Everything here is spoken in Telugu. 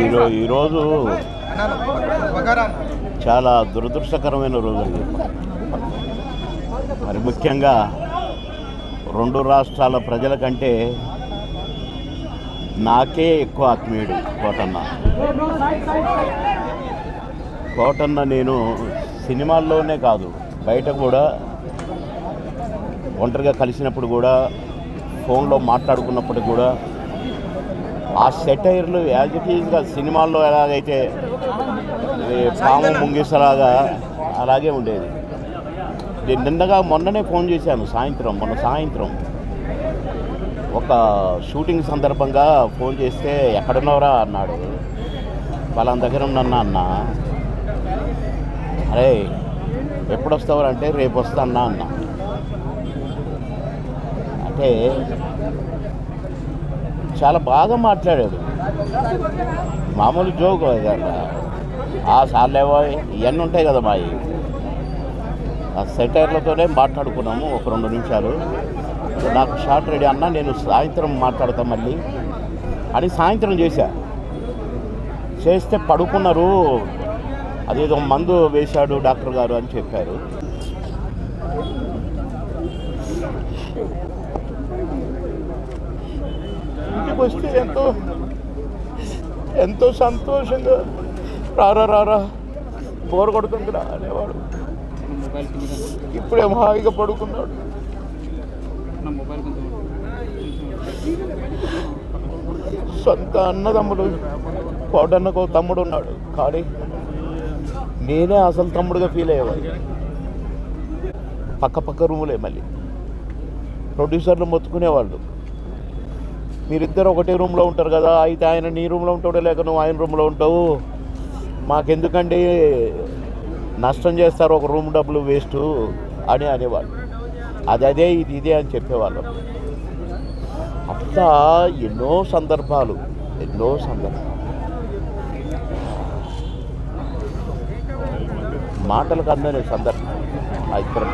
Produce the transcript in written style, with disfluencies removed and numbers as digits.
ఈరోజు చాలా దురదృష్టకరమైన రోజు అండి. మరి ముఖ్యంగా రెండు రాష్ట్రాల ప్రజల కంటే నాకే ఎక్కువ ఆత్మీయుడు కోటన్న. నేను సినిమాల్లోనే కాదు, బయట కూడా ఒంటరిగా కలిసినప్పుడు కూడా, ఫోన్లో మాట్లాడుకున్నప్పుడు కూడా ఆ సెటైర్లు యాజ్ ఇట్ ఈజ్గా సినిమాల్లో ఎలాగైతే పాము ముంగిసలాగా అలాగే ఉండేది. నేను మొన్ననే ఫోన్ చేశాను, మొన్న సాయంత్రం ఒక షూటింగ్ సందర్భంగా ఫోన్ చేస్తే ఎక్కడున్నావురా అన్నాడు. వాళ్ళ దగ్గర ఉన్నాను అన్న. అరే ఎప్పుడు వస్తావురా అంటే రేపు వస్తానా అన్న. అంటే చాలా బాగా మాట్లాడాడు. మామూలు జోక్ కదా, ఆ సార్లేవో ఇవన్నీ ఉంటాయి కదా మావి. ఆ సెటైర్లతోనే మాట్లాడుకున్నాము ఒక 2 నిమిషాలు. నాకు షార్ట్ రెడీ అన్న, నేను సాయంత్రం మాట్లాడతా మళ్ళీ అని సాయంత్రం చేస్తే పడుకున్నారు. అదేదో మందు వేశాడు డాక్టర్ గారు అని చెప్పారు. ఇంటికి వస్తే ఎంతో సంతోషంగా రారా బోర్ కొడుతుందిరా అనేవాడు. ఇప్పుడే హాయిగా పడుకున్నాడు. సొంత అన్నదమ్ముడు, కోటన్నకు తమ్ముడు ఉన్నాడు కానీ నేనే అసలు తమ్ముడుగా ఫీల్ అయ్యేవాడు. పక్క రూములే, మళ్ళీ ప్రొడ్యూసర్లు మొత్తుకునేవాళ్ళు, మీరిద్దరు ఒకటే రూమ్లో ఉంటారు కదా, అయితే ఆయన నీ రూమ్లో ఉంటాడో లేక నువ్వు ఆయన రూమ్లో ఉంటావు, మాకెందుకండి నష్టం చేస్తారు, ఒక రూమ్ డబ్బులు వేస్ట్ అని అనేవాళ్ళు. అదే ఇదే అని చెప్పేవాళ్ళు. అట్లా ఎన్నో సందర్భాలు మాటలకు అందనే సందర్భం ఆ ఇద్దరు.